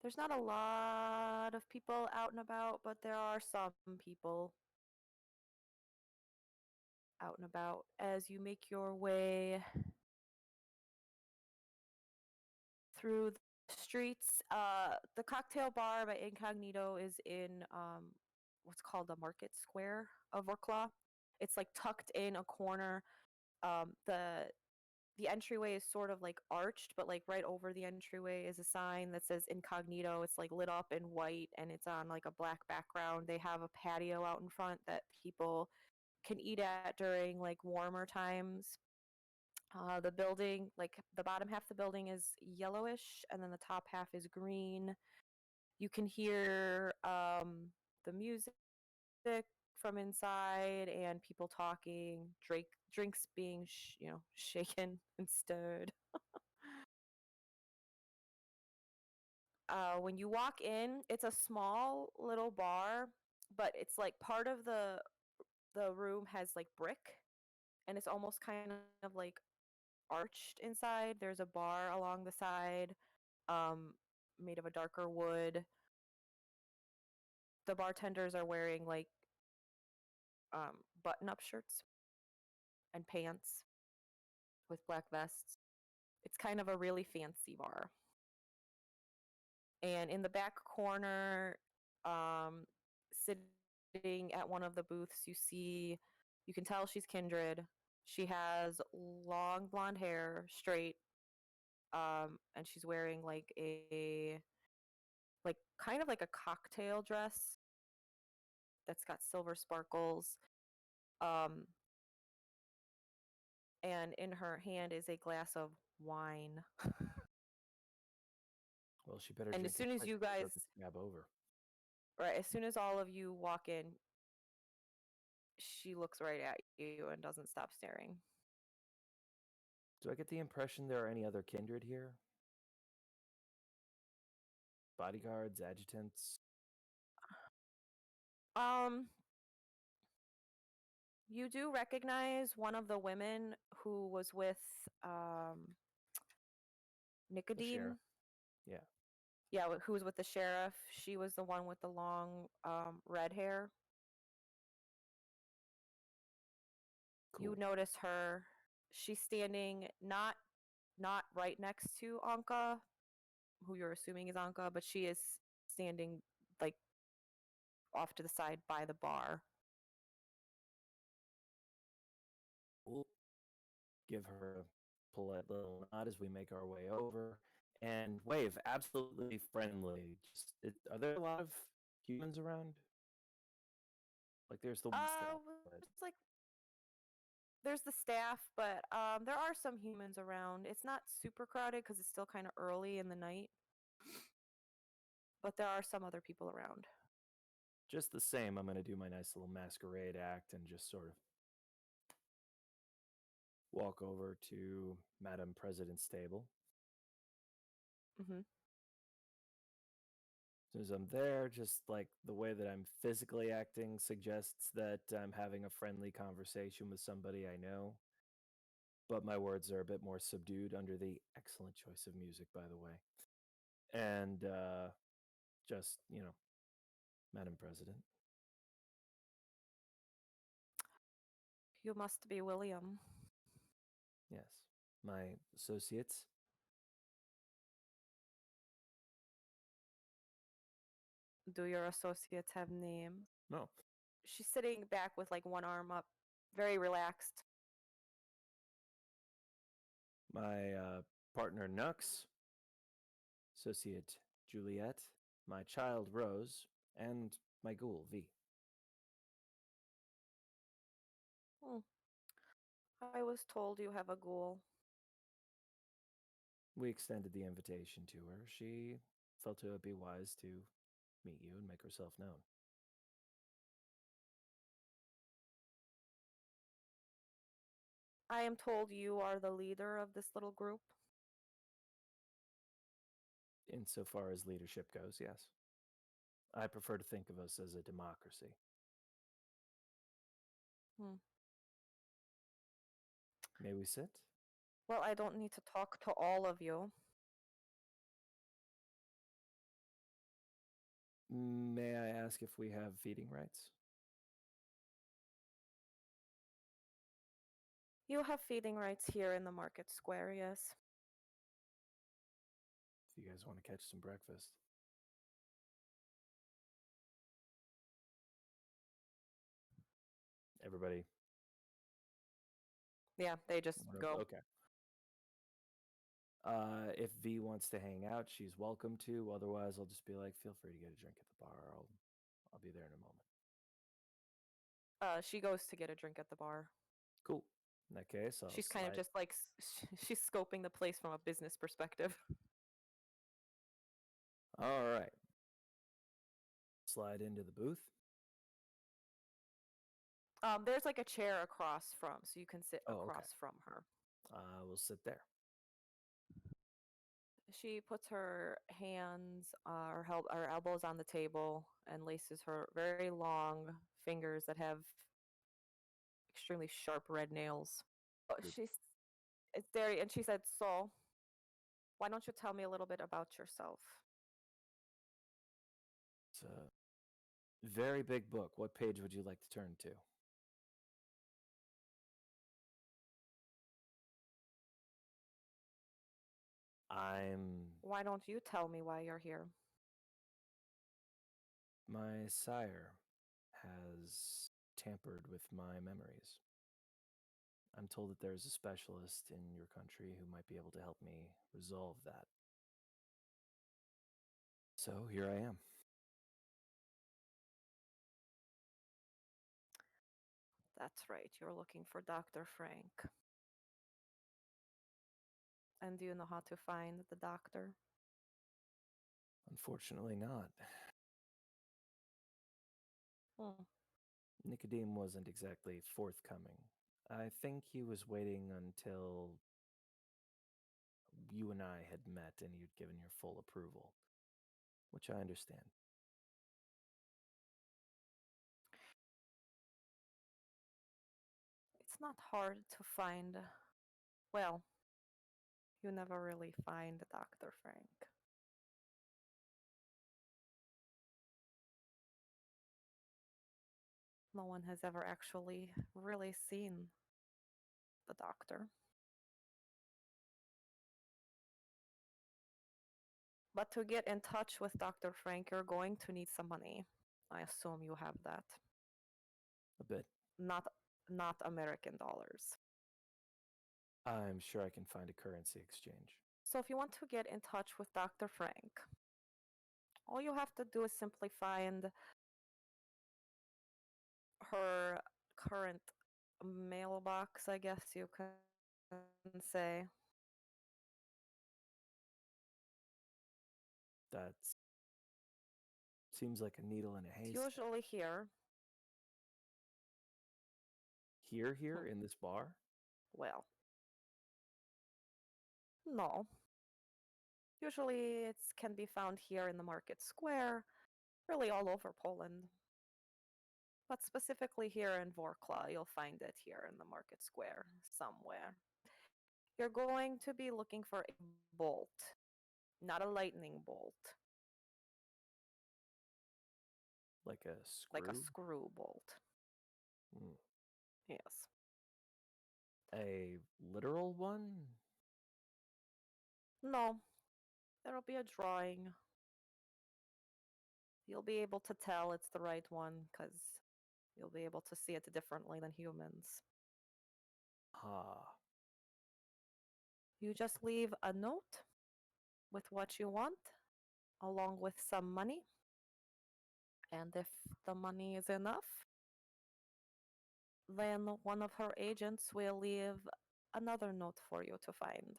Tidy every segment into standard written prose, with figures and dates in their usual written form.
There's not a lot of people out and about, but there are some people out and about as you make your way through the streets. The cocktail bar by Incognito is in what's called the Market Square of Orklaw. It's like tucked in a corner. The entryway is sort of like arched, but like right over the entryway is a sign that says Incognito. It's like lit up in white and it's on like a black background. They have a patio out in front that people can eat at during like warmer times. The building, like the bottom half of the building is yellowish and then the top half is green. You can hear the music from inside and people talking, drinks being, shaken and stirred. When you walk in, it's a small little bar, but it's like part of the room has like brick, and it's almost kind of like arched inside. There's a bar along the side, um, made of a darker wood. The bartenders are wearing like button-up shirts and pants with black vests. It's kind of a really fancy bar. And in the back corner, sitting at one of the booths, you can tell she's Kindred. She has long blonde hair, straight, and she's wearing like kind of like a cocktail dress that's got silver sparkles. Um, and in her hand is a glass of wine. Well, she better And drink as soon it as quick you before guys, it gets cab over. right, as soon as all of you walk in, she looks right at you and doesn't stop staring. Do I get the impression there are any other kindred here? Bodyguards, adjutants? You do recognize one of the women who was with The sheriff. Nicodine. Yeah. Yeah, who was with the sheriff. She was the one with the long red hair. Cool. You notice her. She's standing not right next to Anka, who you're assuming is Anka, but she is standing like off to the side by the bar. We'll give her a polite little nod as we make our way over and wave absolutely friendly. Are there a lot of humans around? Like there's the staff, but... It's like there's the staff, but there are some humans around. It's not super crowded because it's still kind of early in the night, but there are some other people around. Just the same, I'm going to do my nice little masquerade act and just sort of walk over to Madam President's table. Mm-hmm. As soon as I'm there, just like the way that I'm physically acting suggests that I'm having a friendly conversation with somebody I know. But my words are a bit more subdued under the excellent choice of music, by the way. And just, Madam President. You must be William. Yes. My associates. Do your associates have names? No. She's sitting back with like one arm up, very relaxed. My partner Nux, associate Juliet, my child Rose, and my ghoul V. I was told you have a ghoul. We extended the invitation to her. She felt it would be wise to meet you and make herself known. I am told you are the leader of this little group. Insofar as leadership goes, yes. I prefer to think of us as a democracy. May we sit? Well, I don't need to talk to all of you. May I ask if we have feeding rights? You have feeding rights here in the market square, yes. If you guys want to catch some breakfast. Everybody. Yeah, they just go. Okay. If V wants to hang out, she's welcome to. Otherwise, I'll just be like, feel free to get a drink at the bar. I'll be there in a moment. She goes to get a drink at the bar. Cool. In that case, I'll She's kind of slide- just like she's scoping the place from a business perspective. All right. Slide into the booth. There's like a chair across from, so you can sit Oh, okay. across from her. We'll sit there. She puts her hands, her elbows on the table and laces her very long fingers that have extremely sharp red nails. It's there, and she said, "So, why don't you tell me a little bit about yourself?" It's a very big book. What page would you like to turn to? Why don't you tell me why you're here? My sire has tampered with my memories. I'm told that there's a specialist in your country who might be able to help me resolve that. So here I am. That's right, you're looking for Dr. Frank. And do you know how to find the doctor? Unfortunately not. Hmm. Nicodeme wasn't exactly forthcoming. I think he was waiting until you and I had met and you'd given your full approval, which I understand. It's not hard to find. Well, you never really find Dr. Frank. No one has ever actually really seen the doctor. But to get in touch with Dr. Frank, you're going to need some money. I assume you have that. A bit. Not American dollars. I'm sure I can find a currency exchange. So if you want to get in touch with Dr. Frank, all you have to do is simply find her current mailbox, I guess you can say. That seems like a needle in a It's haystack. usually here. Here, in this bar? Well, no. Usually it can be found here in the market square, really all over Poland. But specifically here in Vorkla, you'll find it here in the market square somewhere. You're going to be looking for a bolt, not a lightning bolt, Like a screw? like a screw bolt. Mm. Yes. A literal one? No, there'll be a drawing. You'll be able to tell it's the right one because you'll be able to see it differently than humans. Ah. You just leave a note with what you want, along with some money. And if the money is enough, then one of her agents will leave another note for you to find.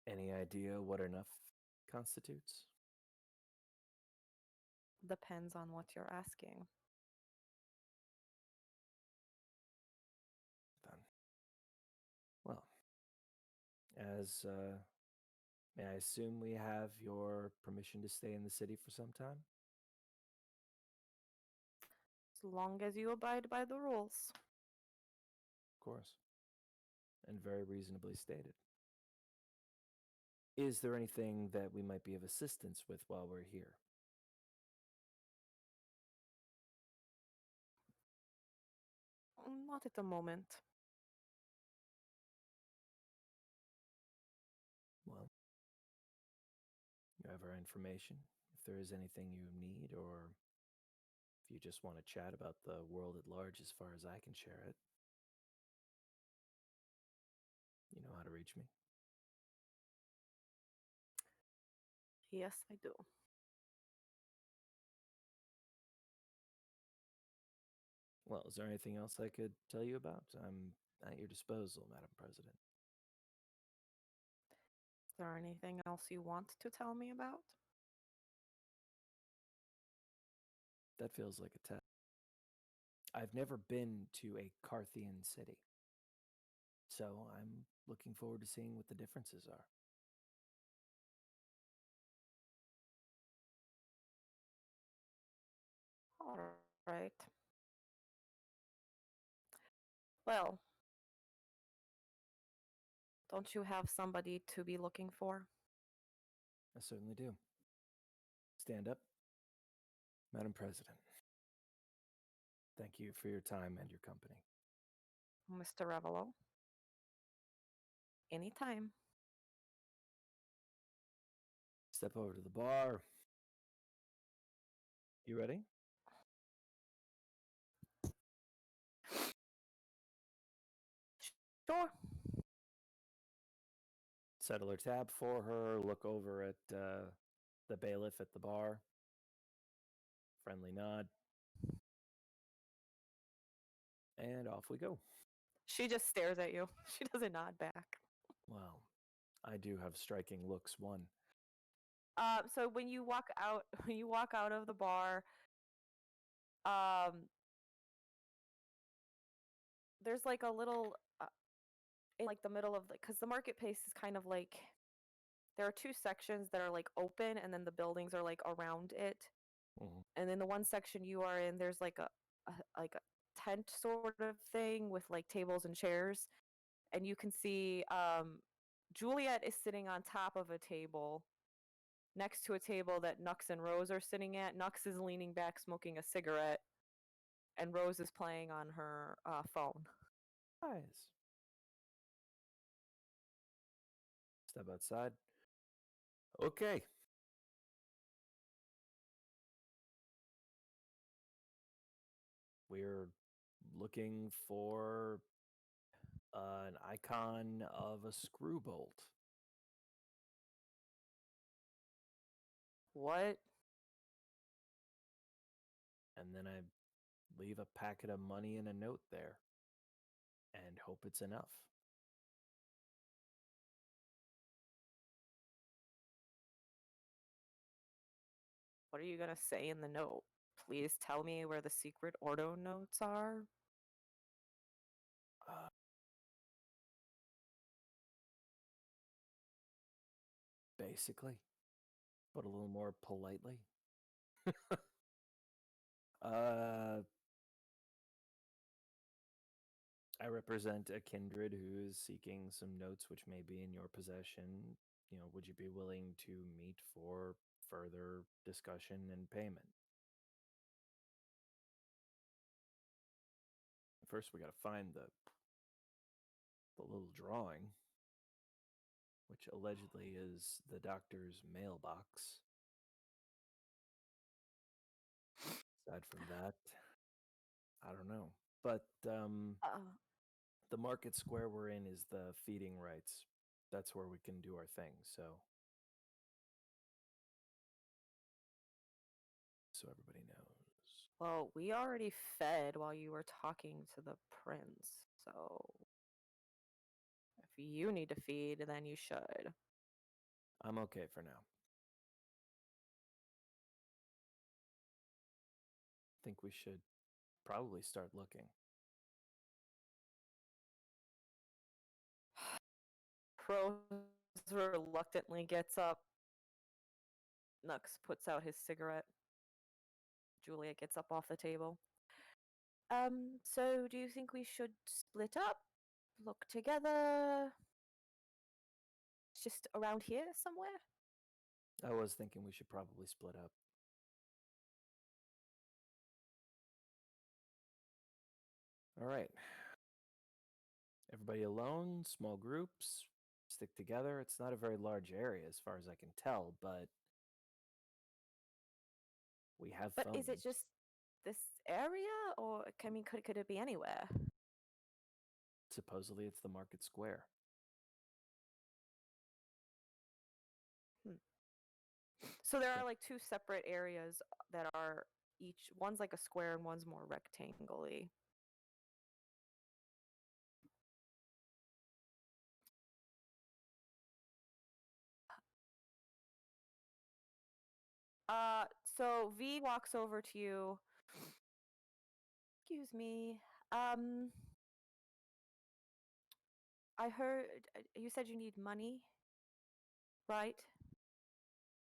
Any idea what enough constitutes? Depends on what you're asking. Done. Well, as may I assume we have your permission to stay in the city for some time? As long as you abide by the rules. Of course. And very reasonably stated. Is there anything that we might be of assistance with while we're here? Not at the moment. Well, you have our information. If there is anything you need, or if you just want to chat about the world at large as far as I can share it, you know how to reach me. Yes, I do. Well, is there anything else I could tell you about? I'm at your disposal, Madam President. Is there anything else you want to tell me about? That feels like a test. I've never been to a Carthian city, so I'm looking forward to seeing what the differences are. All right. Well, don't you have somebody to be looking for? I certainly do. Stand up. Madam President, thank you for your time and your company. Mr. Ravelowe? Anytime. Step over to the bar. You ready? Sure. Settle her tab for her. Look over at the bailiff at the bar. Friendly nod. And off we go. She just stares at you. She doesn't nod back. Well, I do have striking looks, one. So when you walk out of the bar, there's like a little in like the middle of because the marketplace is kind of like there are two sections that are like open and then the buildings are like around it. Mhm. And then the one section you are in, there's like a tent sort of thing with like tables and chairs, and you can see Juliet is sitting on top of a table next to a table that Nux and Rose are sitting at. Nux is leaning back smoking a cigarette, and Rose is playing on her phone. Nice. Step outside. Okay. We're looking for an icon of a screw bolt. What? And then I leave a packet of money and a note there and hope it's enough. What are you gonna say in the note? Please tell me where the secret Ordo notes are. Uh, basically, but a little more politely. I represent a kindred who is seeking some notes which may be in your possession. You know, would you be willing to meet for further discussion and payment? First, we got to find the little drawing, which allegedly is the doctor's mailbox. Aside from that, I don't know. But the market square we're in is the feeding rights. That's where we can do our thing. So everybody knows. Well, we already fed while you were talking to the prince, so if you need to feed, then you should. I'm okay for now. Think we should probably start looking. Rose reluctantly gets up. Nux puts out his cigarette. Juliet gets up off the table. So do you think we should split up? Look together? just around here somewhere? I was thinking we should probably split up. All right. Everybody alone, small groups, stick together. It's not a very large area as far as I can tell, but we have But phones. is it just this area, or I mean, could it be anywhere? Supposedly it's the market square. So there are like two separate areas that are each one's like a square and one's more rectangularly. So V walks over to you. Excuse me. I heard you said you need money, right?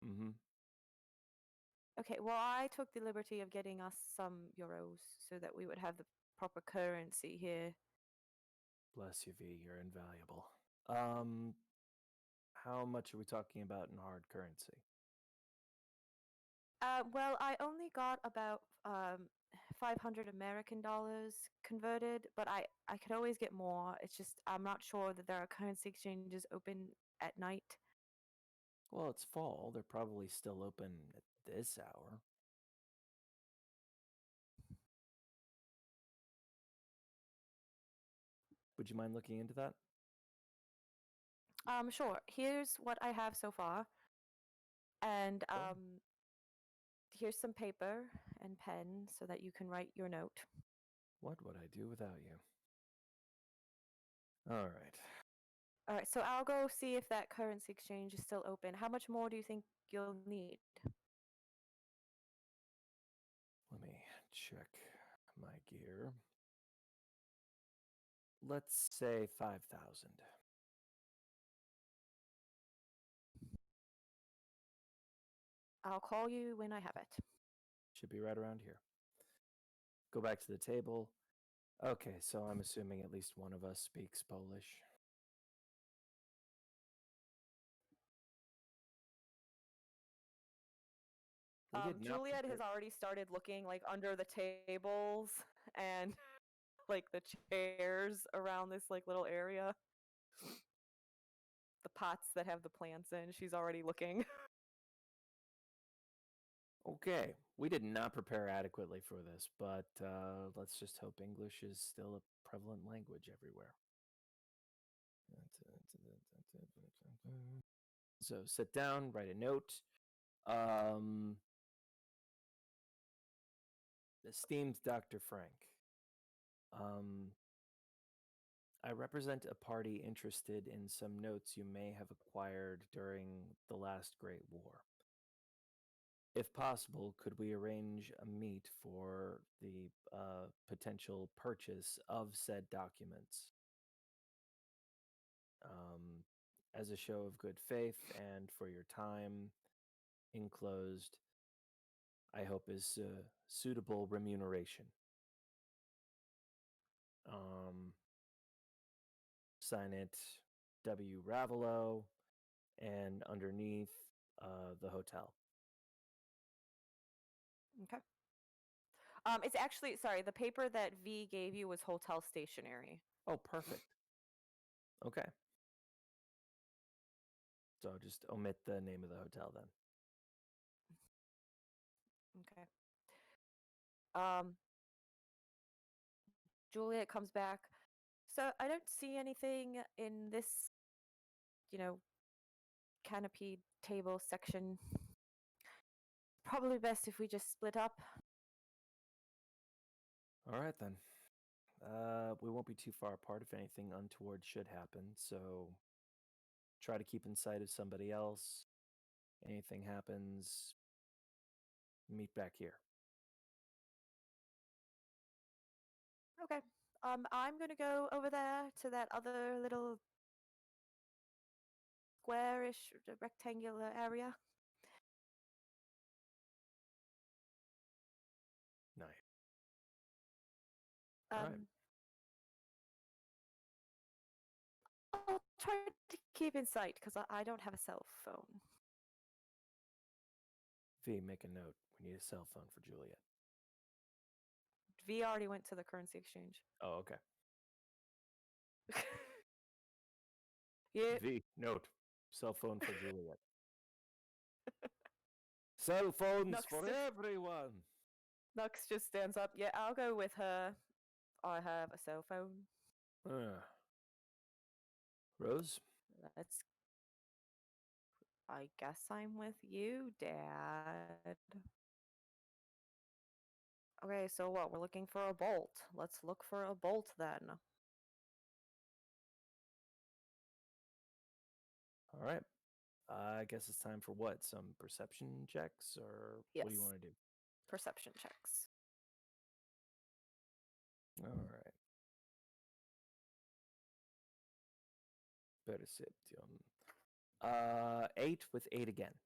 Mm-hmm. Okay, well, I took the liberty of getting us some euros so that we would have the proper currency here. Bless you, V. You're invaluable. How much are we talking about in hard currency? Well, I only got about 500 American dollars converted, but I could always get more. It's just I'm not sure that there are currency exchanges open at night. Well, it's fall. They're probably still open at this hour. Would you mind looking into that? Sure. Here's what I have so far, and Cool. here's some paper and pen so that you can write your note. What would I do without you? All right. All right, so I'll go see if that currency exchange is still open. How much more do you think you'll need? Let me check my gear. Let's say 5,000. I'll call you when I have it. Should be right around here. Go back to the table. Okay, so I'm assuming at least one of us speaks Polish. Juliet has already started looking like under the tables and like the chairs around this like little area. The pots that have the plants in, she's already looking. Okay, we did not prepare adequately for this, but let's just hope English is still a prevalent language everywhere. So sit down, write a note. Esteemed Dr. Frank, I represent a party interested in some notes you may have acquired during the last Great War. If possible, could we arrange a meet for the potential purchase of said documents? As a show of good faith and for your time, enclosed, I hope is suitable remuneration. Sign it W. Ravelowe, and underneath the hotel. Okay. It's actually, sorry, the paper that V gave you was hotel stationery. Oh, perfect. Okay. So just omit the name of the hotel then. Okay. Juliet comes back. So I don't see anything in this, canopy table section. Probably best if we just split up. All right then. We won't be too far apart if anything untoward should happen, so try to keep in sight of somebody else. Anything happens, meet back here. Okay. I'm gonna go over there to that other little squarish, rectangular area. Nice. All right. I'll try to keep in sight because I don't have a cell phone. V, make a note. We need a cell phone for Juliet. V already went to the currency exchange. Oh, okay. Yeah. V, note. Cell phone for Juliet. Cell phones for everyone. Nux just stands up. Yeah, I'll go with her. I have a cell phone. Rose? I guess I'm with you, Dad. Okay, so what? We're looking for a bolt. Let's look for a bolt then. All right. I guess it's time for what? Some perception checks, or Yes. what do you want to do? Perception checks. All right. Perception. 8 with 8 again.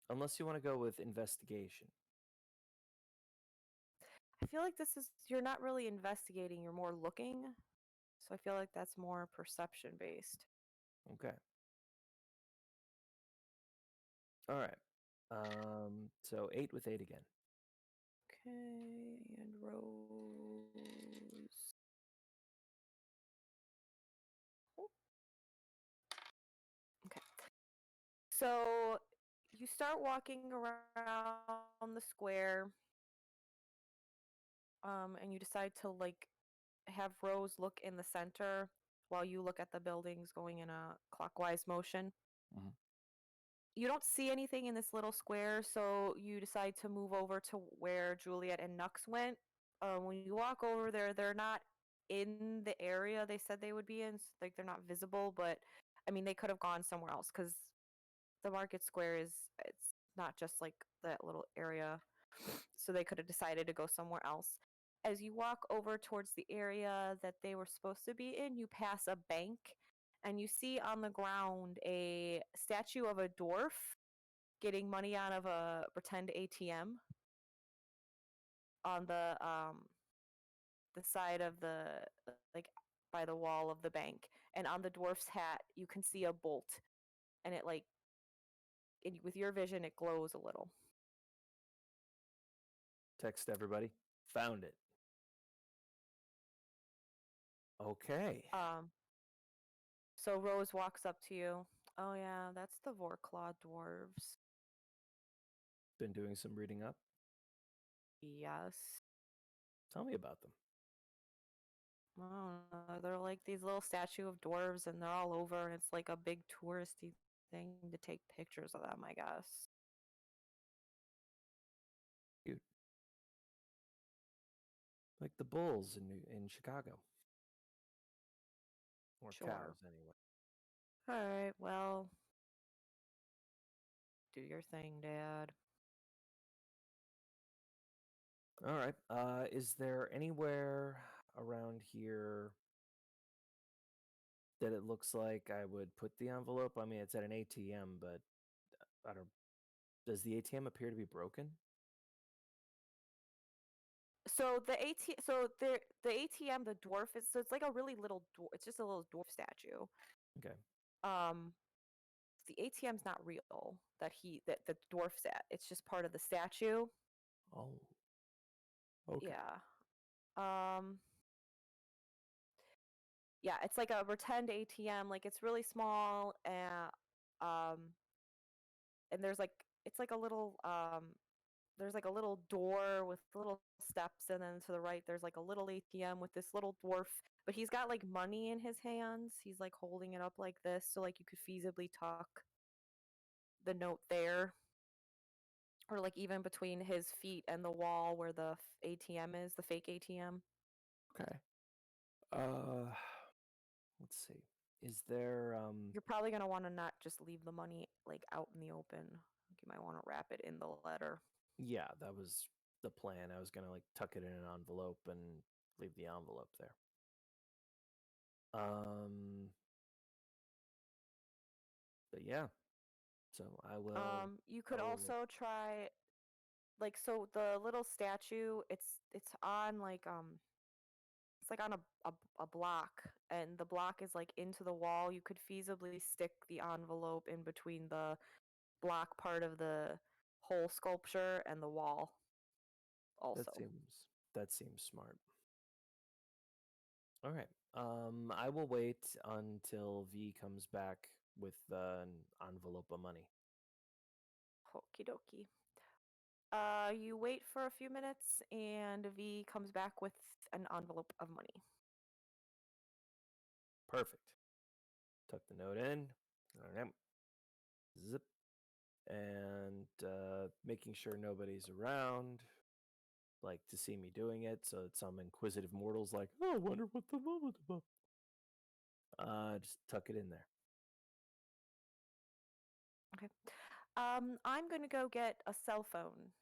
Unless you want to go with investigation. I feel like you're not really investigating, you're more looking. So I feel like that's more perception based. Okay. All right. So 8 with 8 again. Okay, and Rose. Okay. So you start walking around the square, and you decide to have Rose look in the center while you look at the buildings going in a clockwise motion. Mhm. You don't see anything in this little square, so you decide to move over to where Juliet and Nux went. When you walk over there, they're not in the area they said they would be in. Like, they're not visible, but I mean, they could have gone somewhere else because the market square it's not just like that little area. So they could have decided to go somewhere else. As you walk over towards the area that they were supposed to be in, you pass a bank and you see on the ground a statue of a dwarf getting money out of a pretend ATM on the side of the like by the wall of the bank. And on the dwarf's hat, you can see a bolt, and with your vision, it glows a little. Text everybody. Found it. Okay. So Rose walks up to you. Oh yeah, that's the Vorclaw dwarves. Been doing some reading up. Yes. Tell me about them. They're like these little statue of dwarves, and they're all over, and it's like a big touristy thing to take pictures of them, I guess. Cute. Like the bulls in Chicago. Or Sure. cows, anyway. All right, well, do your thing, Dad. All right. Is there anywhere around here that it looks like I would put the envelope? I mean, it's at an ATM, but I don't. Does the ATM appear to be broken? So the ATM, the dwarf is so it's like a really little dwarf. It's just a little dwarf statue. Okay. The ATM's not real that the dwarf's at. It's just part of the statue. Oh. Okay. Yeah. Yeah, it's like a pretend ATM. Like, it's really small, and it's like a little there's like a little door with little steps, and then to the right there's like a little ATM with this little dwarf, but he's got like money in his hands. He's like holding it up like this, so like you could feasibly tuck the note there, or like even between his feet and the wall where the ATM is, the fake ATM. Okay. Let's see. Is there You're probably gonna want to not just leave the money like out in the open. You might want to wrap it in the letter. Yeah, that was the plan. I was gonna like tuck it in an envelope and leave the envelope there. But yeah. So I will. You could also try, like, so the little statue. It's on like it's like on a block and the block is like into the wall. You could feasibly stick the envelope in between the block part of the whole sculpture and the wall That also. seems smart. All right. I will wait until V comes back with an envelope of money. Okie dokie. You wait for a few minutes, and V comes back with an envelope of money. Perfect. Tuck the note in. All right. Zip. And making sure nobody's around, like to see me doing it, so that some inquisitive mortal's like, oh, I wonder what the moment about. Just tuck it in there. Okay. I'm gonna go get a cell phone.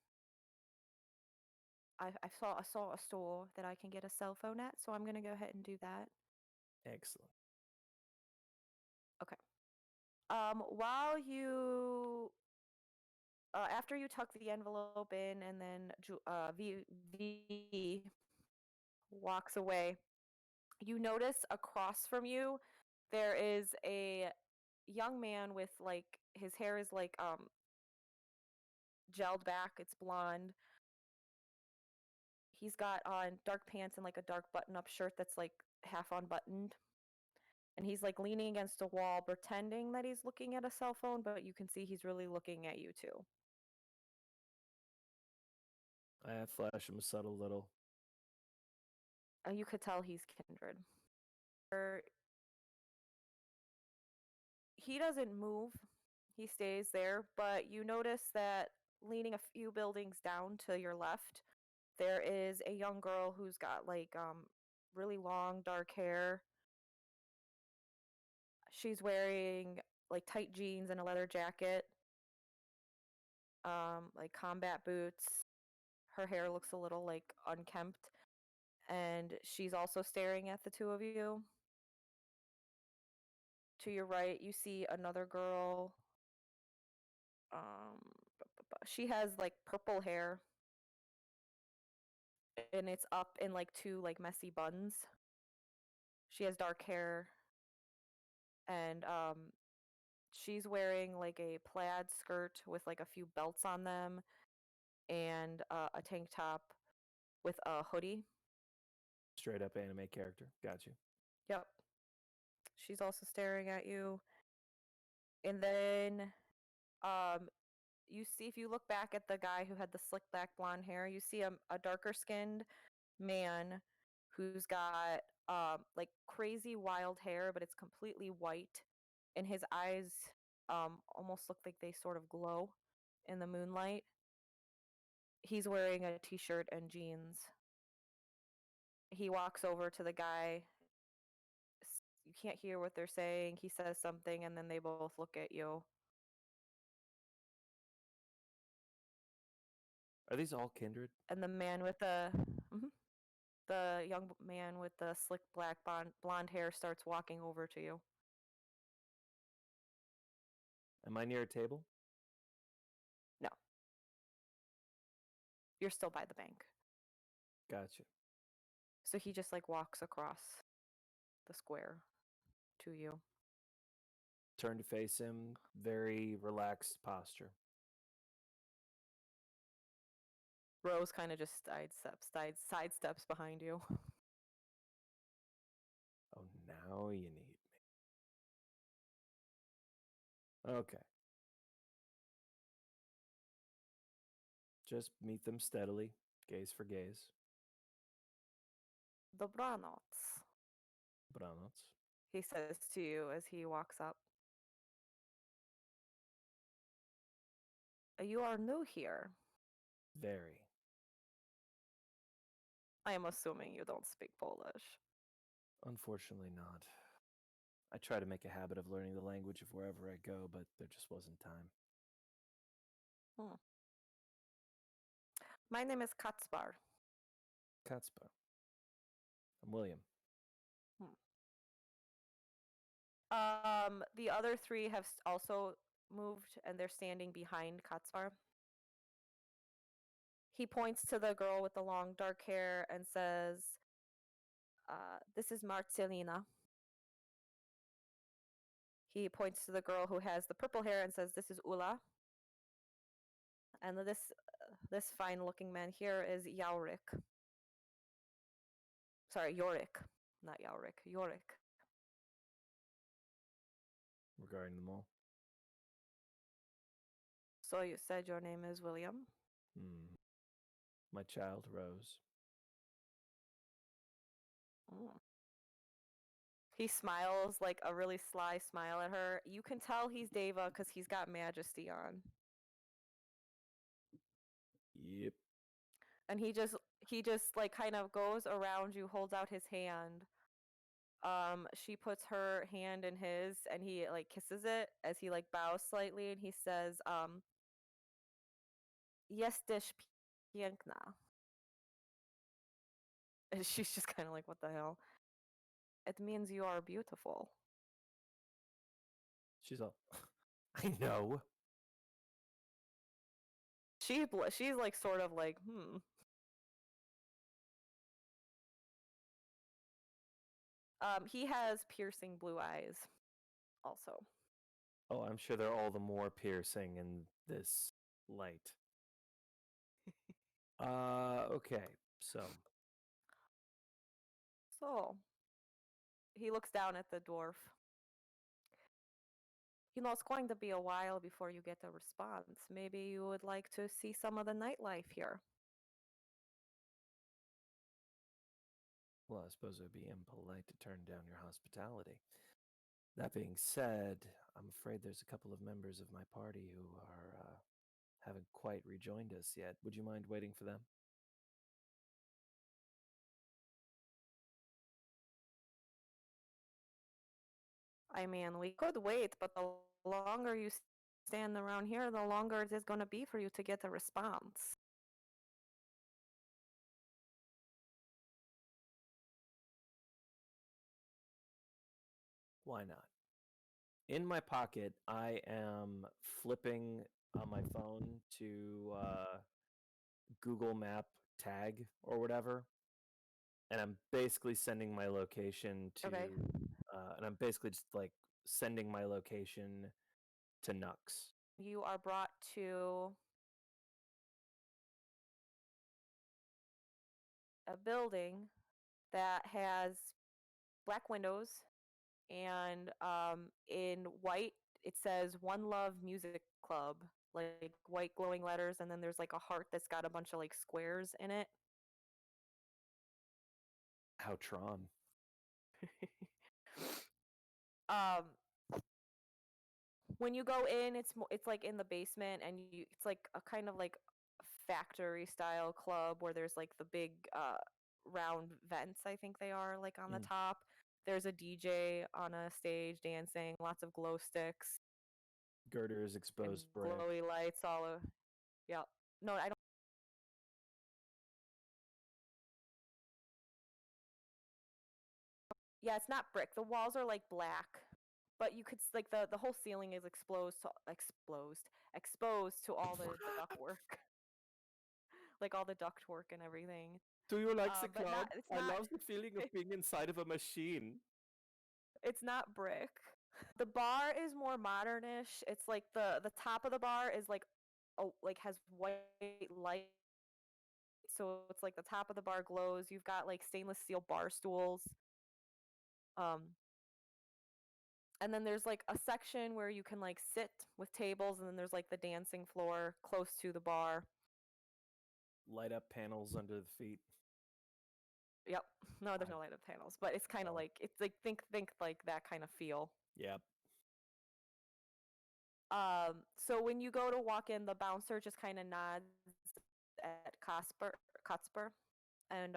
I saw a store that I can get a cell phone at, so I'm gonna go ahead and do that. Excellent. Okay. While you after you tuck the envelope in, and then V walks away, you notice across from you there is a young man with like his hair is like gelled back. It's blonde. He's got on dark pants and like a dark button-up shirt that's like half unbuttoned. And he's like leaning against a wall, pretending that he's looking at a cell phone, but you can see he's really looking at you too. I flash him a subtle little. You could tell he's kindred. He doesn't move. He stays there, but you notice that leaning a few buildings down to your left, there is a young girl who's got like really long dark hair. She's wearing like tight jeans and a leather jacket, like combat boots. Her hair looks a little like unkempt, and she's also staring at the two of you. To your right, you see another girl. She has like purple hair, and it's up in like two like messy buns. She has dark hair, and she's wearing like a plaid skirt with like a few belts on them, and a tank top with a hoodie. Straight up anime character. Got you. Yep. She's also staring at you. And then you see, if you look back at the guy who had the slick back blonde hair, you see a darker skinned man who's got like crazy wild hair, but it's completely white, and his eyes almost look like they sort of glow in the moonlight. He's wearing a t-shirt and jeans. He walks over to the guy. You can't hear what they're saying. He says something, and then they both look at you. Are these all kindred? And the man with the young man with the slick black blonde hair starts walking over to you. Am I near a table? No. You're still by the bank. Gotcha. So he just like walks across the square to you. Turn to face him. Very relaxed posture. Rose kind of just sidesteps behind you. Oh, now you need me. Okay. Just meet them steadily, gaze for gaze. Dobranoc, Branots. he says to you as he walks up. You are new here. Very. I am assuming you don't speak Polish. Unfortunately not. I try to make a habit of learning the language of wherever I go, but there just wasn't time. My name is Katzbar. Katzpa. I'm William. The other three have also moved, and they're standing behind Katzbar. He points to the girl with the long dark hair and says, this is Marcelina. He points to the girl who has the purple hair and says, "This is Ula." And this fine-looking man here is Yaurik. Sorry, Yorick. Not Yaurik. Yorick. Regarding them all. So you said your name is William? My child, Rose. Mm. He smiles like a really sly smile at her. You can tell he's Deva because he's got majesty on. Yep. And he just like kind of goes around you, holds out his hand. She puts her hand in his and he like kisses it as he like bows slightly and he says, "Jesteś piękna." And she's just kind of like, "What the hell?" "It means you are beautiful." She's all, I know. She's like sort of like, he has piercing blue eyes also. Oh, I'm sure they're all the more piercing in this light. Okay, so He looks down at the dwarf. You know, it's going to be a while before you get a response. Maybe you would like to see some of the nightlife here. well, I suppose it would be impolite to turn down your hospitality. That being said, I'm afraid there's a couple of members of my party who are haven't quite rejoined us yet. Would you mind waiting for them? I mean, we could wait, but the longer you stand around here, the longer it is going to be for you to get a response. Why not? In my pocket, I am flipping on my phone to Google Map tag or whatever, and I'm basically sending my location to, Okay. and I'm basically just like sending my location to Nux. You are brought to a building that has black windows and in white it says One Love Music Club, like white glowing letters, and then there's like a heart that's got a bunch of like squares in it. How Tron. um when you go in, it's like in the basement, and it's like a kind of like factory style club where there's like the big round vents, I think they are, like on the top. There's a DJ on a stage dancing, lots of glow sticks, Girders, exposed brick. glowy lights all over. Yeah. No, I don't. Yeah, it's not brick. The walls are like black, but you could like the whole ceiling is exposed to all the ductwork, like all the ductwork and everything. Do you like the But club? it's I not. love the feeling of being inside of a machine. It's not brick. The bar is more modernish. It's like the top of the bar is like, oh, like has white light. So it's like the top of the bar glows. You've got like stainless steel bar stools. Um, and then there's like a section where you can like sit with tables, and then there's like the dancing floor close to the bar. Light up panels under the feet. Yep. No, there's no light up panels, but it's kind of like, it's like think like that kind of feel. Yep. So when you go to walk in, the bouncer just kind of nods at Kotspur, and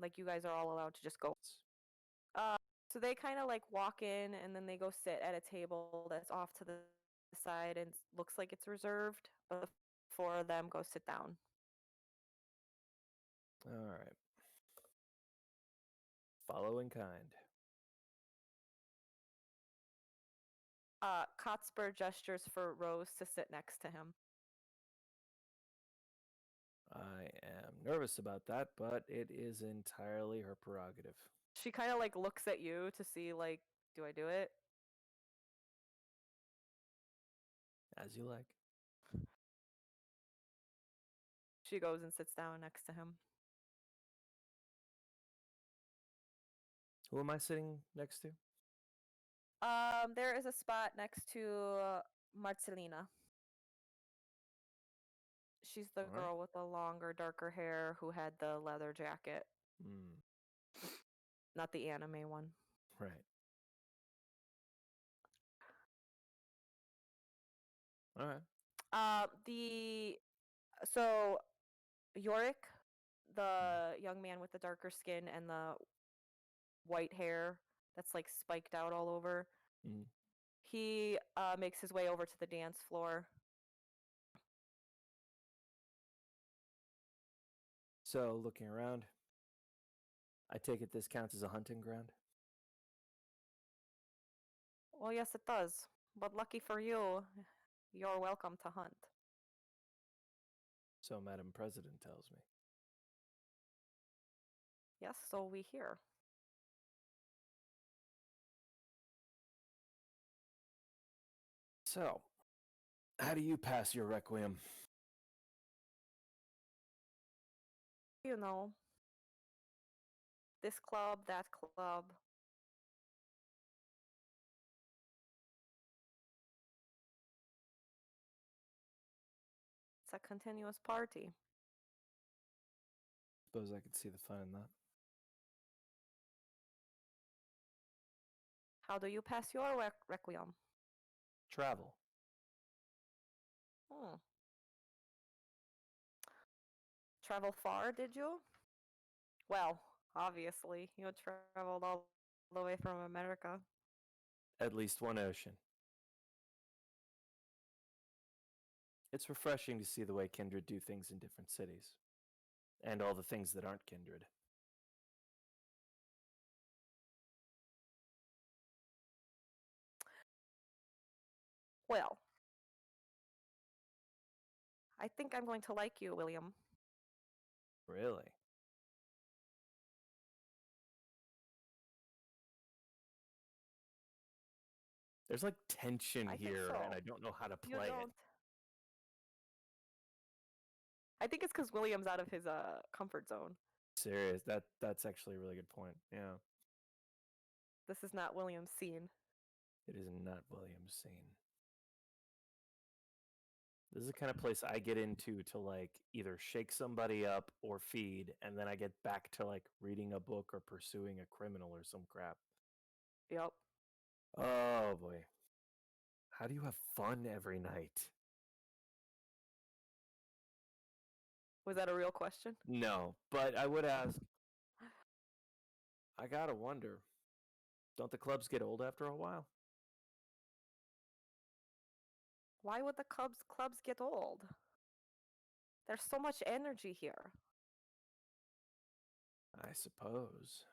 like you guys are all allowed to just go. So they kind of like walk in, and then they go sit at a table that's off to the side and looks like it's reserved, but the four of them go sit down. All right. Follow in kind. Kotspur gestures for Rose to sit next to him. I am nervous about that, but it is entirely her prerogative. She kind of like looks at you to see like, do I do it? As you like. She goes and sits down next to him. Who am I sitting next to? There is a spot next to Marcelina. She's the All right. girl with the longer, darker hair who had the leather jacket. Mm, Not the anime one. right. All right. So Yorick, the young man with the darker skin and the white hair that's like spiked out all over, Mm. he makes his way over to the dance floor. So, looking around, I take it this counts as a hunting ground? Well, yes, it does. But lucky for you, you're welcome to hunt. So, Madam President tells me. Yes, so we hear. So, how do you pass your Requiem? You know, this club, that club. It's a continuous party. Suppose I could see the fun in that. How do you pass your requiem? Travel. Hmm. Travel far, did you? Well, obviously, you traveled all the way from America. At least one ocean. It's refreshing to see the way kindred do things in different cities. And all the things that aren't kindred. Well, I think I'm going to like you, William. Really? There's like tension I think here, so. and I don't know how to You play it. don't. I think it's because William's out of his comfort zone. Serious. That's actually a really good point. Yeah. This is not William's scene. It is not William's scene. This is the kind of place I get into to like either shake somebody up or feed, and then I get back to like reading a book or pursuing a criminal or some crap. Yep. Oh boy. How do you have fun every night? Was that a real question? No, but I would ask, I gotta wonder, don't the clubs get old after a while? Why would the clubs get old? There's so much energy here. I suppose.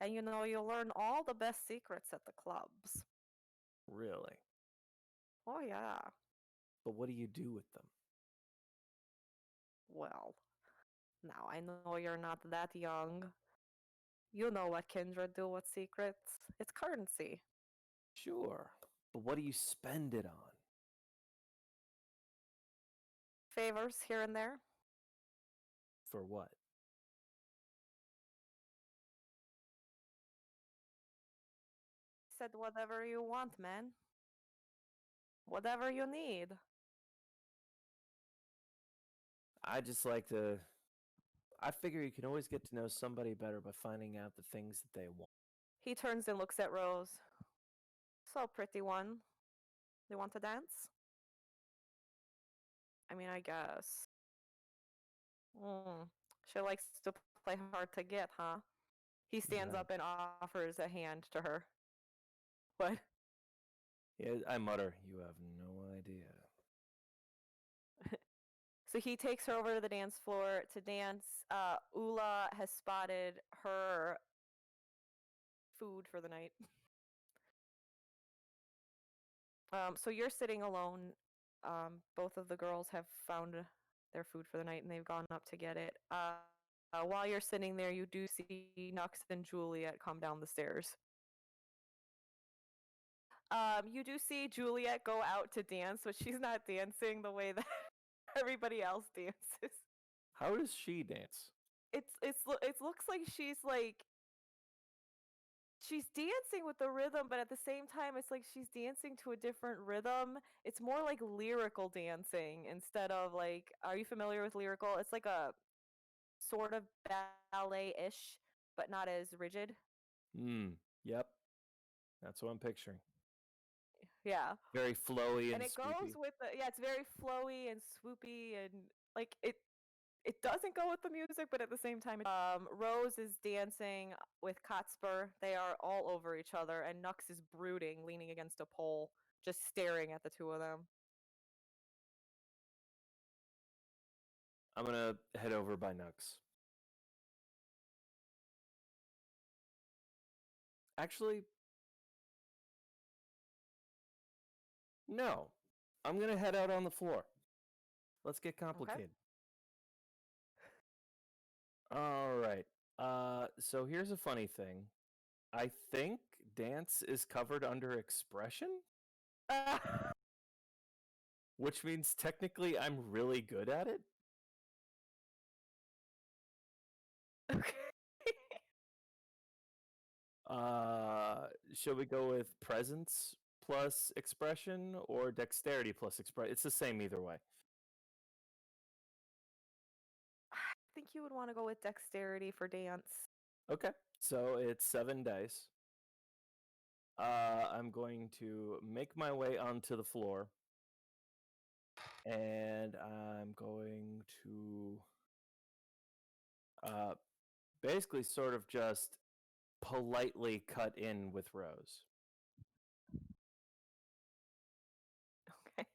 And you know, you'll learn all the best secrets at the clubs. Really? Oh, yeah. But what do you do with them? Well, now I know you're not that young. You know what kindred do with secrets. It's currency. Sure. But what do you spend it on? Favors here and there. For what? Said whatever you want, man. Whatever you need. I just like to. I figure you can always get to know somebody better by finding out the things that they want. He turns and looks at Rose. So, pretty one. You want to dance? I mean, I guess. She likes to play hard to get, huh? He stands Right. up and offers a hand to her. What? Yeah, I mutter, you have no idea. So he takes her over to the dance floor to dance. Ula has spotted her food for the night. So you're sitting alone. Both of the girls have found their food for the night and they've gone up to get it. While you're sitting there, you do see Nux and Juliet come down the stairs. You do see Juliet go out to dance, but she's not dancing the way that everybody else dances. How does she dance? It looks like she's dancing with the rhythm, but at the same time, it's like she's dancing to a different rhythm. It's more like lyrical dancing instead of like. Are you familiar with lyrical? It's like a sort of ballet-ish, but not as rigid. Yep. That's what I'm picturing. Yeah. Very flowy And and it goes swoopy. with it's very flowy and swoopy and like it doesn't go with the music, but at the same time, Rose is dancing with Kotspur. They are all over each other, and Nux is brooding, leaning against a pole, just staring at the two of them. I'm gonna head over by Nux. Actually, no. I'm gonna head out on the floor. Let's get complicated. Okay. All right. So here's a funny thing. I think dance is covered under expression, which means technically I'm really good at it. Okay. Should we go with presence plus expression or dexterity plus expression? It's the same either way. I think you would want to go with dexterity for dance. Okay, so it's 7 dice. I'm going to make my way onto the floor, and I'm going to basically sort of just politely cut in with Rose. Okay.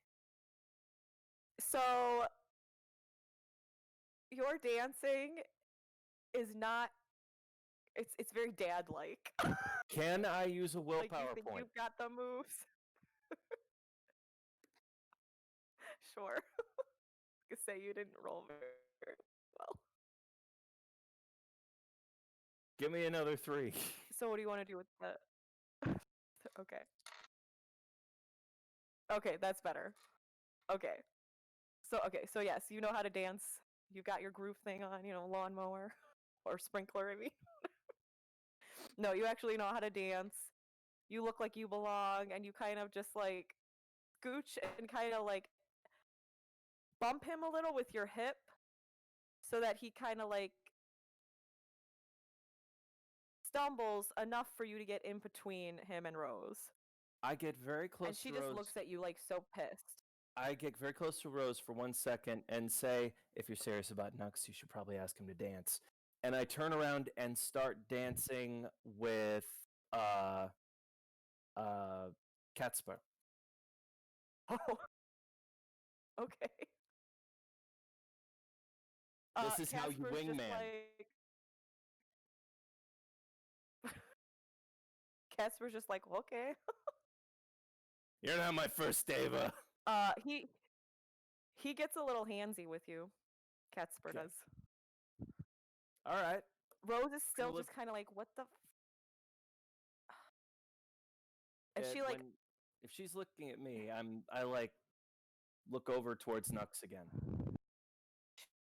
So your dancing is not. It's very dad-like. Can I use a Like willpower you think point? you've got the moves. Sure. I say you didn't roll very well. Give me another 3. So what do you want to do with the? Okay. Okay, that's better. Okay. So yes, you know how to dance. You got your groove thing on, lawnmower or sprinkler, I mean. No, you actually know how to dance. You look like you belong, and you kind of just like scooch and kind of like bump him a little with your hip so that he kind of like stumbles enough for you to get in between him and Rose. I get very close And she to just Rose. looks at you like so pissed. I get very close to Rose for 1 second and say, if you're serious about Nux, you should probably ask him to dance. And I turn around and start dancing with Kotspur. Oh. Okay. This is how you Casper's just wingman. Casper's just like, okay. You're not my first Ava. He gets a little handsy with you. Kotspur does. All right. Rose is still just kind of like, what the? And she like, if she's looking at me, I like look over towards Nux again.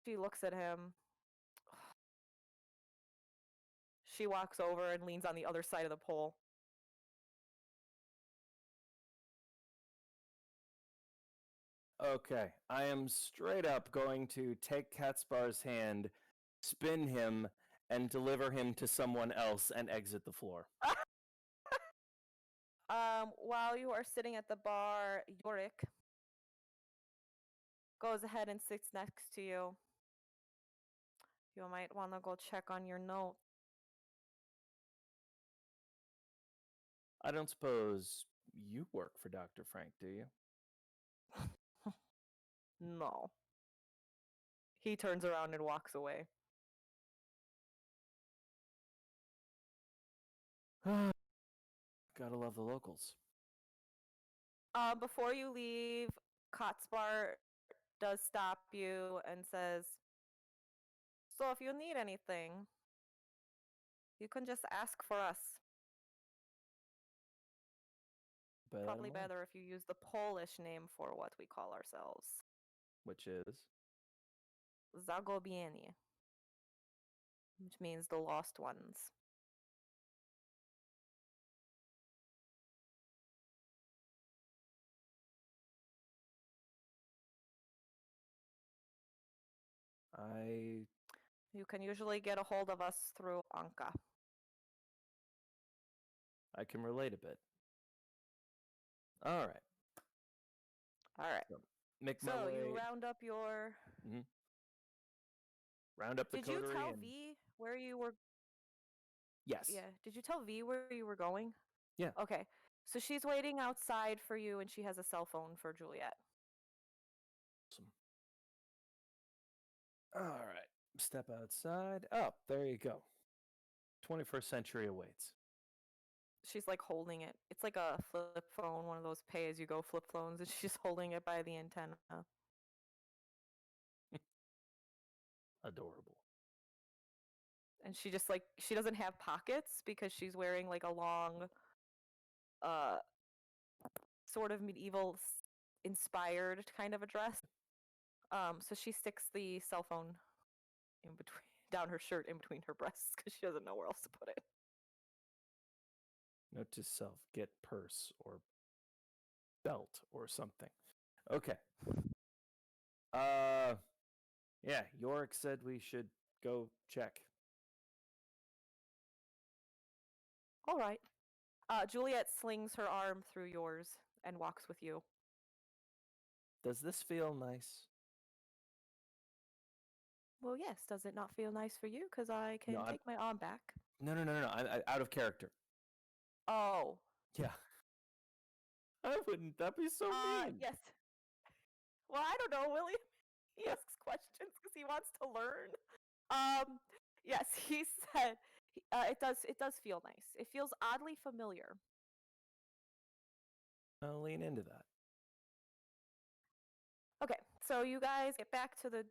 she looks at him. She walks over and leans on the other side of the pole. Okay, I am straight up going to take Katspar's hand, spin him, and deliver him to someone else and exit the floor. While you are sitting at the bar, Yorick goes ahead and sits next to you. You might want to go check on your note. I don't suppose you work for Dr. Frank, do you? No. He turns around and walks away. Gotta love the locals. Before you leave, Kotspar does stop you and says, so if you need anything, you can just ask for us. bear that probably in mind. better if you use the Polish name for what we call ourselves. Which is? Zagubieni, which means the lost ones. You can usually get a hold of us through Anka. I can relate a bit. All right. All right. So, make my So way. you round up your. Round up the Did you coterie tell and... V where you were? Yes. Yeah. Did you tell V where you were going? Yeah. Okay. So she's waiting outside for you, and she has a cell phone for Juliet. Awesome. All right. Step outside. Oh, there you go. 21st century awaits. She's like holding it. It's like a flip phone, one of those pay-as-you-go flip phones, and she's holding it by the antenna. Adorable. And she just like, she doesn't have pockets because she's wearing like a long, sort of medieval inspired kind of a dress. So she sticks the cell phone in between, down her shirt in between her breasts because she doesn't know where else to put it. Note to self, get purse or belt or something. Okay. Yeah, Yorick said we should go check. All right. Juliet slings her arm through yours and walks with you. Does this feel nice? Well, yes. Does it not feel nice for you? Because I can take my arm back. No. I'm out of character. Oh. Yeah. I wouldn't. That'd be so mean. Yes. Well, I don't know, William. He asks questions because he wants to learn. Yes, he said it does feel nice. It feels oddly familiar. I'll lean into that. Okay, so you guys get back to the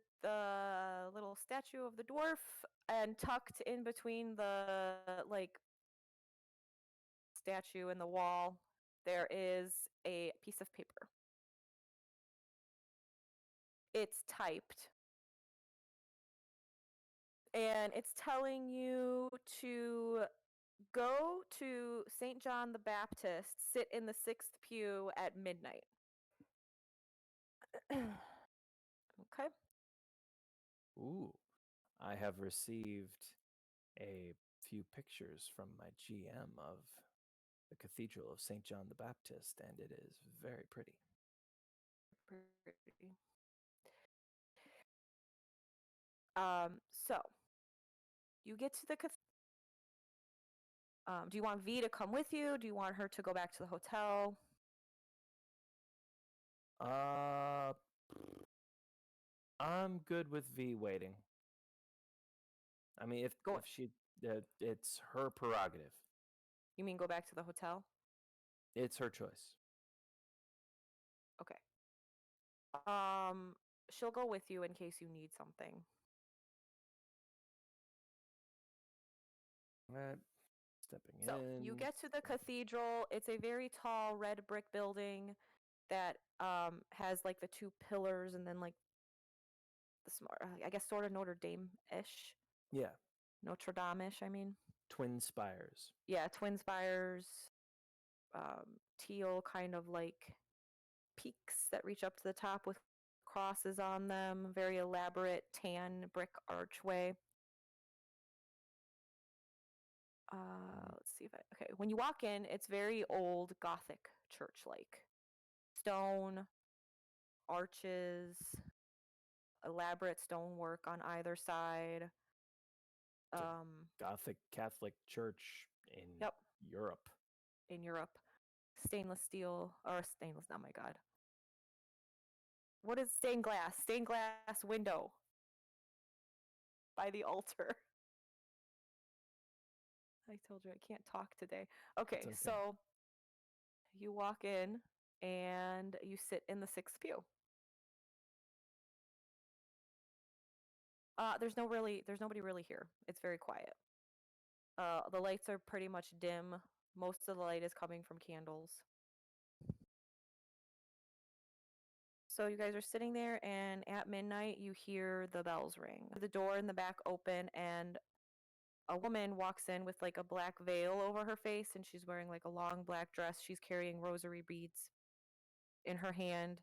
little statue of the dwarf, and tucked in between the like statue and the wall, there is a piece of paper. It's typed. And it's telling you to go to St. John the Baptist, sit in the 6th pew at midnight. Okay. Ooh. I have received a few pictures from my GM of the Cathedral of St. John the Baptist, and it is very pretty. Pretty. So you get to the do you want V to come with you? Do you want her to go back to the hotel? I'm good with V waiting. I mean, if she, it's her prerogative. You mean go back to the hotel? It's her choice. Okay. She'll go with you in case you need something. Stepping so in. You get to the cathedral. It's a very tall red brick building that has like the 2 pillars and then like the smart, I guess, sort of Notre Dame-ish. Yeah. Notre Dame-ish, I mean. Twin spires. Yeah, twin spires. Teal kind of like peaks that reach up to the top with crosses on them. Very elaborate tan brick archway. Let's see if okay. When you walk in, it's very old Gothic church-like. Stone, arches, elaborate stonework on either side. Gothic Catholic church in Europe. In Europe. Stainless steel, or stainless, oh my god. What is stained glass? Stained glass window by the altar. I told you I can't talk today. Okay, so you walk in and you sit in the 6th pew. There's nobody really here. It's very quiet. The lights are pretty much dim. Most of the light is coming from candles. So you guys are sitting there, and at midnight, you hear the bells ring. The door in the back open, and a woman walks in with like a black veil over her face, and she's wearing like a long black dress. She's carrying rosary beads in her hand,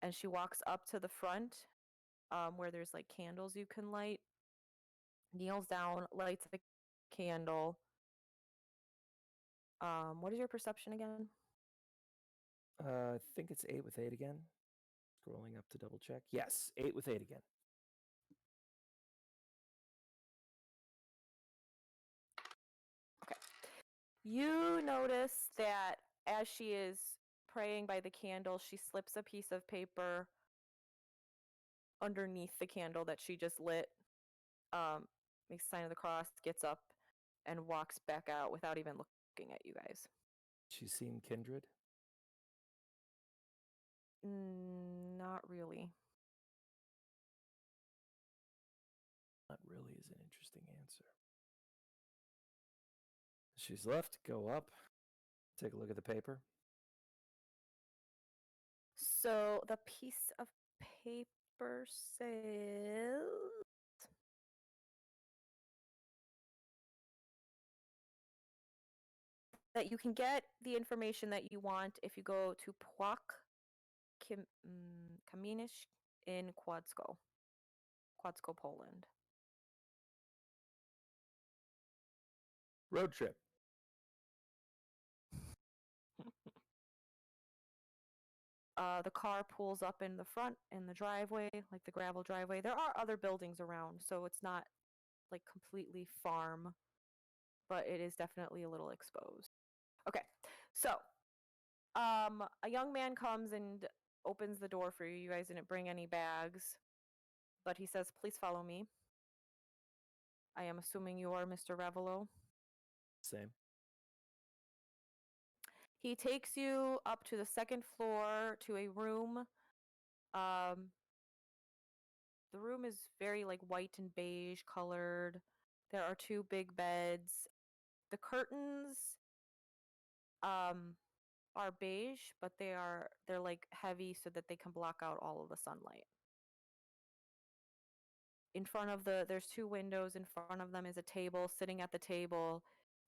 and she walks up to the front where there's like candles you can light, kneels down, lights the candle. What is your perception again? I think it's 8 with 8 again. Scrolling up to double check. Yes, 8 with 8 again. Okay. You notice that as she is praying by the candle, she slips a piece of paper underneath the candle that she just lit, makes a sign of the cross, gets up, and walks back out without even looking at you guys. She seemed kindred? Not really. Not really is an interesting answer. She's left. Go up. Take a look at the paper. So the piece of paper says that you can get the information that you want if you go to Kamienisz in Kłodzko, Poland. Road trip. The car pulls up in the front in the driveway, like the gravel driveway. There are other buildings around, so it's not like completely farm, but it is definitely a little exposed. Okay, so a young man comes and opens the door for you. You guys didn't bring any bags, but he says, "Please follow me." I am assuming you are Mr. Ravelowe. Same. He takes you up to the second floor to a room. The room is very like white and beige colored. There are two big beds. The curtains are beige, but they're like heavy so that they can block out all of the sunlight. In front of there's two windows. In front of them is a table. Sitting at the table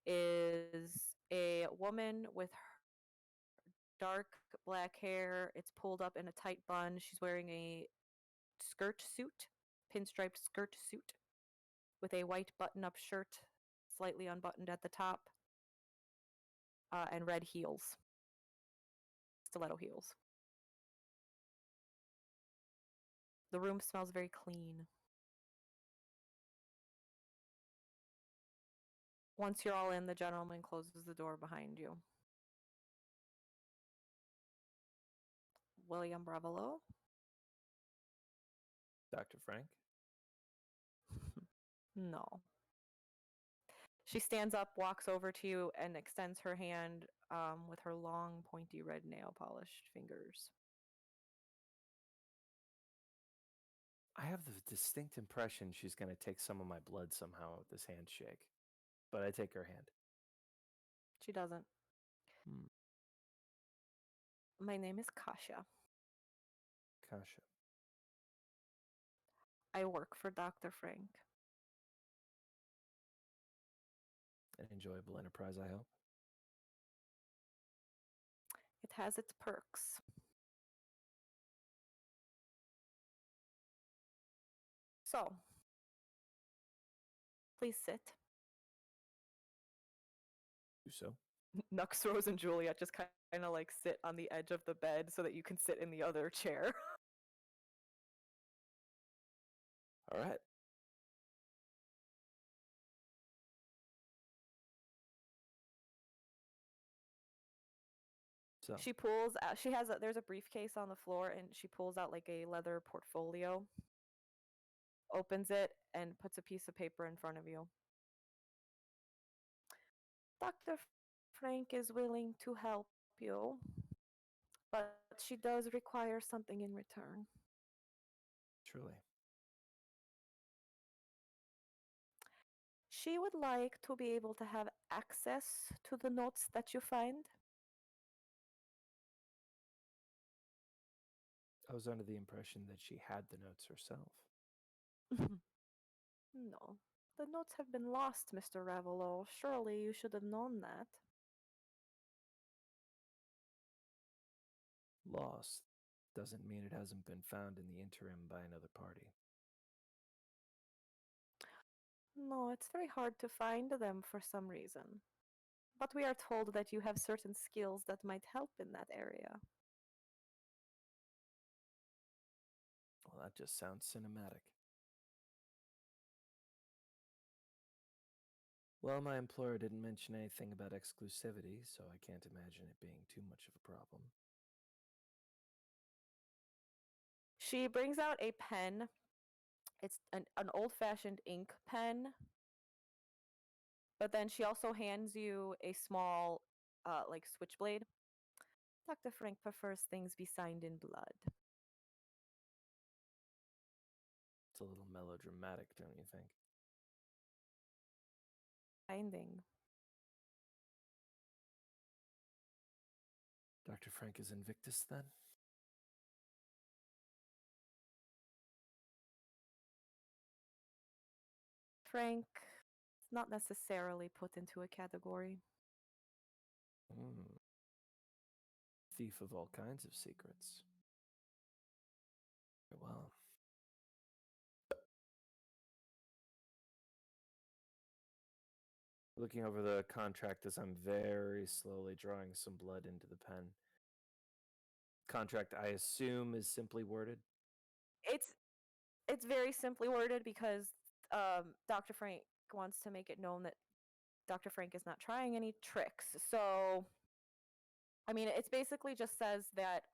is a woman with dark black hair. It's pulled up in a tight bun. She's wearing a skirt suit, pinstriped skirt suit, with a white button-up shirt, slightly unbuttoned at the top, and red heels, stiletto heels. The room smells very clean. Once you're all in, the gentleman closes the door behind you. William Ravelowe? Dr. Frank? No. She stands up, walks over to you, and extends her hand with her long, pointy, red nail-polished fingers. I have the distinct impression she's going to take some of my blood somehow with this handshake. But I take her hand. She doesn't. My name is Kasia. Kasia. I work for Dr. Frank. An enjoyable enterprise, I hope. It has its perks. So, please sit. Do so. Nux, Rose, and Juliet just kind of like sit on the edge of the bed so that you can sit in the other chair. All right. So She pulls out, there's a briefcase on the floor, and she pulls out like a leather portfolio, opens it, and puts a piece of paper in front of you. Dr. Frank is willing to help you, but she does require something in return. truly. She would like to be able to have access to the notes that you find. I was under the impression that she had the notes herself. No. The notes have been lost, Mr. Ravelowe. Surely you should have known that. Lost doesn't mean it hasn't been found in the interim by another party. No, it's very hard to find them for some reason. But we are told that you have certain skills that might help in that area. Well, that just sounds cinematic. Well, my employer didn't mention anything about exclusivity, so I can't imagine it being too much of a problem. She brings out a pen. It's an old-fashioned ink pen. But then she also hands you a small, like, switchblade. Dr. Frank prefers things be signed in blood. It's a little melodramatic, don't you think? Binding. Dr. Frank is Invictus, then? Frank is not necessarily put into a category. Thief of all kinds of secrets. Well. Looking over the contract as I'm very slowly drawing some blood into the pen. Contract, I assume, is simply worded? It's very simply worded because Dr. Frank wants to make it known that Dr. Frank is not trying any tricks. So, I mean, it's basically just says that,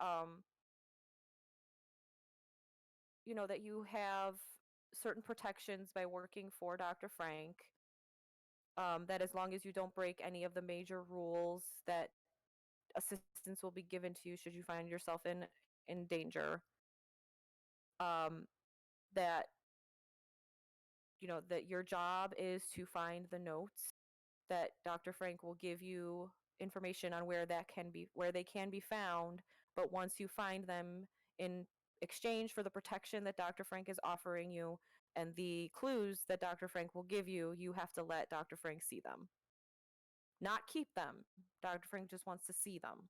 you know, that you have certain protections by working for Dr. Frank. That as long as you don't break any of the major rules, that assistance will be given to you should you find yourself in danger. That, you know, that your job is to find the notes, that Dr. Frank will give you information on where they can be found, but once you find them, in exchange for the protection that Dr. Frank is offering you and the clues that Dr. Frank will give you, you have to let Dr. Frank see them. Not keep them. Dr. Frank just wants to see them.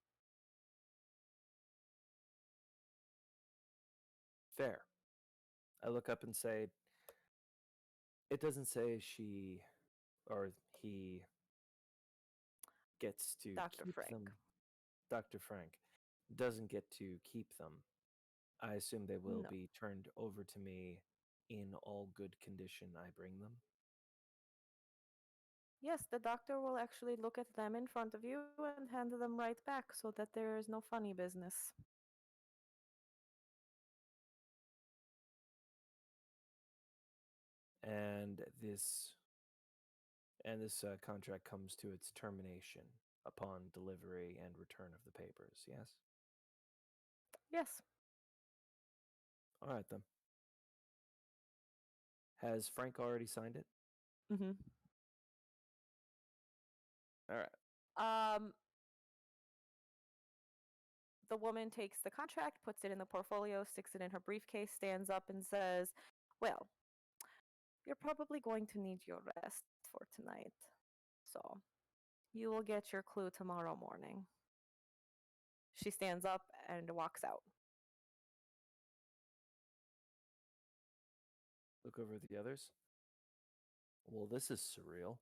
Fair. I look up and say, it doesn't say she or he gets to Dr. keep Frank. them. Dr. Frank doesn't get to keep them. I assume they will No. be turned over to me in all good condition I bring them. Yes, the doctor will actually look at them in front of you and hand them right back so that there is no funny business. And this contract comes to its termination upon delivery and return of the papers, yes? Yes. All right, then. Has Frank already signed it? Mm-hmm. All right. The woman takes the contract, puts it in the portfolio, sticks it in her briefcase, stands up and says, well, you're probably going to need your rest for tonight. So you will get your clue tomorrow morning. She stands up and walks out. Look over at the others. Well, this is surreal.